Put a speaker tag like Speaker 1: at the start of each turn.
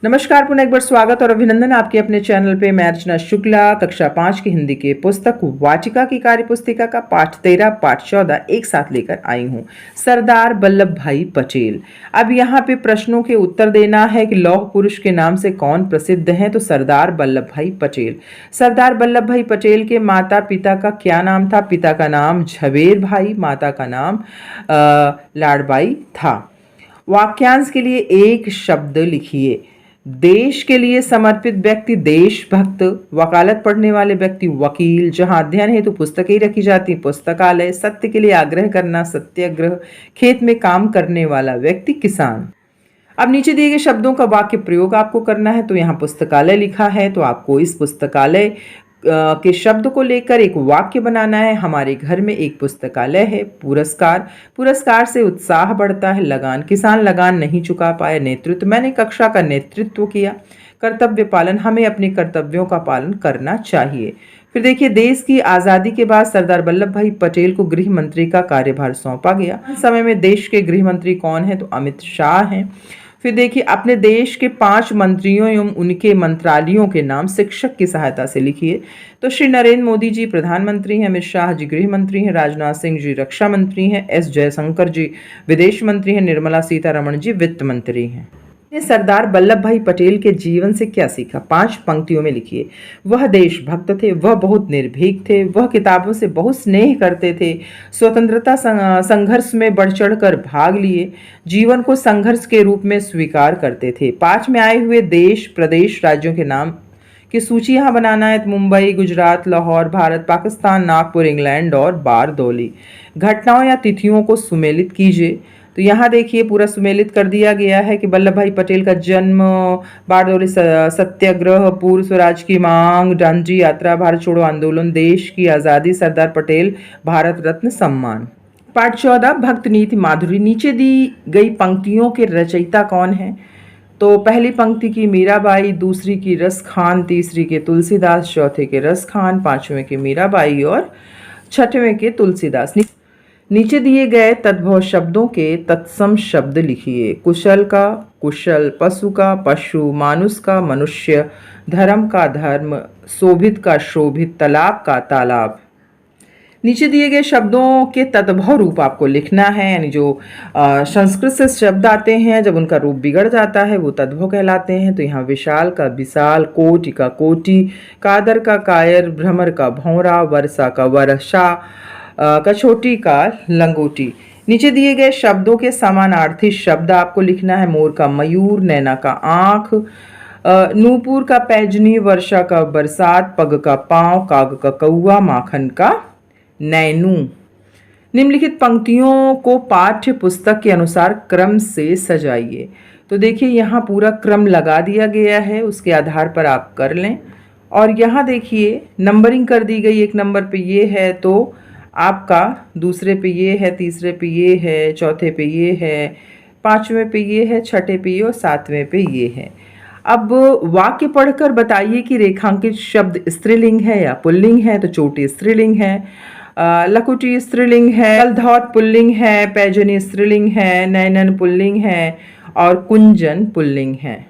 Speaker 1: नमस्कार, पुनः एक बार स्वागत और अभिनंदन आपके अपने चैनल पे। मैं अर्चना शुक्ला कक्षा 5 की हिंदी के पुस्तक वाटिका की कार्य पुस्तिका का पाठ 13 पाठ 14 एक साथ लेकर आई हूँ। सरदार वल्लभ भाई पटेल। अब यहाँ पे प्रश्नों के उत्तर देना है कि लौह पुरुष के नाम से कौन प्रसिद्ध हैं, तो सरदार वल्लभ भाई पटेल। सरदार वल्लभ भाई पटेल के माता पिता का क्या नाम था? पिता का नाम झवेर भाई, माता का नाम लाडबाई था। वाक्यांश के लिए एक शब्द लिखिए। देश के लिए समर्पित व्यक्ति देशभक्त, वकालत पढ़ने वाले व्यक्ति वकील, जहां अध्ययन हेतु पुस्तकें रखी जाती पुस्तकालय, सत्य के लिए आग्रह करना सत्याग्रह, खेत में काम करने वाला व्यक्ति किसान। अब नीचे दिए गए शब्दों का वाक्य प्रयोग आपको करना है, तो यहाँ पुस्तकालय लिखा है तो आपको इस पुस्तकालय के शब्द को लेकर एक वाक्य बनाना है। हमारे घर में एक पुस्तकालय है। पुरस्कार, पुरस्कार से उत्साह बढ़ता है। लगान, किसान लगान नहीं चुका पाया। नेतृत्व, मैंने कक्षा का नेतृत्व किया। कर्तव्य पालन, हमें अपने कर्तव्यों का पालन करना चाहिए। फिर देखिए, देश की आज़ादी के बाद सरदार वल्लभ भाई पटेल को गृह मंत्री का कार्यभार सौंपा गया। इस समय में देश के गृह मंत्री कौन है? तो अमित शाह हैं। फिर देखिए, अपने देश के 5 मंत्रियों एवं उनके मंत्रालयों के नाम शिक्षक की सहायता से लिखिए। तो श्री नरेंद्र मोदी जी प्रधानमंत्री हैं, अमित शाह जी गृह मंत्री हैं, राजनाथ सिंह जी रक्षा मंत्री हैं, एस जयशंकर जी विदेश मंत्री हैं, निर्मला सीतारमण जी वित्त मंत्री हैं। सरदार वल्लभ भाई पटेल के जीवन से क्या सीखा? 5 पंक्तियों में लिखिए। वह देशभक्त थे, वह बहुत निर्भीक थे, वह किताबों से बहुत स्नेह करते थे, स्वतंत्रता संघर्ष में बढ़ चढ़कर भाग लिए, जीवन को संघर्ष के रूप में स्वीकार करते थे। 5 में आए हुए देश प्रदेश राज्यों के नाम की सूची यहाँ बनाना है। मुंबई, गुजरात, लाहौर, भारत, पाकिस्तान, नागपुर, इंग्लैंड और बारदौली। घटनाओं या तिथियों को सुमेलित कीजिए। तो यहाँ देखिए, पूरा सुमेलित कर दिया गया है कि वल्लभ भाई पटेल का जन्म, बारदौली सत्याग्रह, पूर्व स्वराज की मांग, डांडी यात्रा, भारत छोड़ो आंदोलन, देश की आज़ादी, सरदार पटेल भारत रत्न सम्मान। पाठ 14 भक्त नीति माधुरी। नीचे दी गई पंक्तियों के रचयिता कौन है? तो पहली पंक्ति की मीराबाई, दूसरी की रस खान, तीसरी के तुलसीदास, चौथे के रस खान, 5वें के मीराबाई और 6वें के तुलसीदास। नीचे दिए गए तद्भव शब्दों के तत्सम शब्द लिखिए। कुशल का कुशल, पशु का पशु, मानुष का मनुष्य, धर्म का धर्म, शोभित का शोभित, तालाब का तालाब। नीचे दिए गए शब्दों के तद्भव रूप आपको लिखना है, यानी जो संस्कृत से शब्द आते हैं जब उनका रूप बिगड़ जाता है वो तद्भव कहलाते हैं। तो यहाँ विशाल का विशाल, कोटि का कोटि, कादर का कायर, भ्रमर का भौरा, वर्षा का वर्षा, कछोटी का लंगोटी। नीचे दिए गए शब्दों के समानार्थी शब्द आपको लिखना है। मोर का मयूर, नैना का आँख, नूपुर का पैजनी, वर्षा का बरसात, पग का पाँव, काग का कौआ, माखन का नैनू। निम्नलिखित पंक्तियों को पाठ्य पुस्तक के अनुसार क्रम से सजाइए। तो देखिए, यहाँ पूरा क्रम लगा दिया गया है, उसके आधार पर आप कर लें। और यहाँ देखिए, नंबरिंग कर दी गई। 1 नंबर पे ये है तो आपका, दूसरे पे ये है, तीसरे पे ये है, चौथे पे ये है, 5वें पे ये है, 6ठे पे ये और 7वें पे ये है। अब वाक्य पढ़कर बताइए कि रेखांकित शब्द स्त्रीलिंग है या पुल्लिंग है। तो चोटी स्त्रीलिंग है, लकुटी स्त्रीलिंग है, कलधौत पुल्लिंग है, पैजनी स्त्रीलिंग है, नैनन पुल्लिंग है और कुंजन पुल्लिंग है।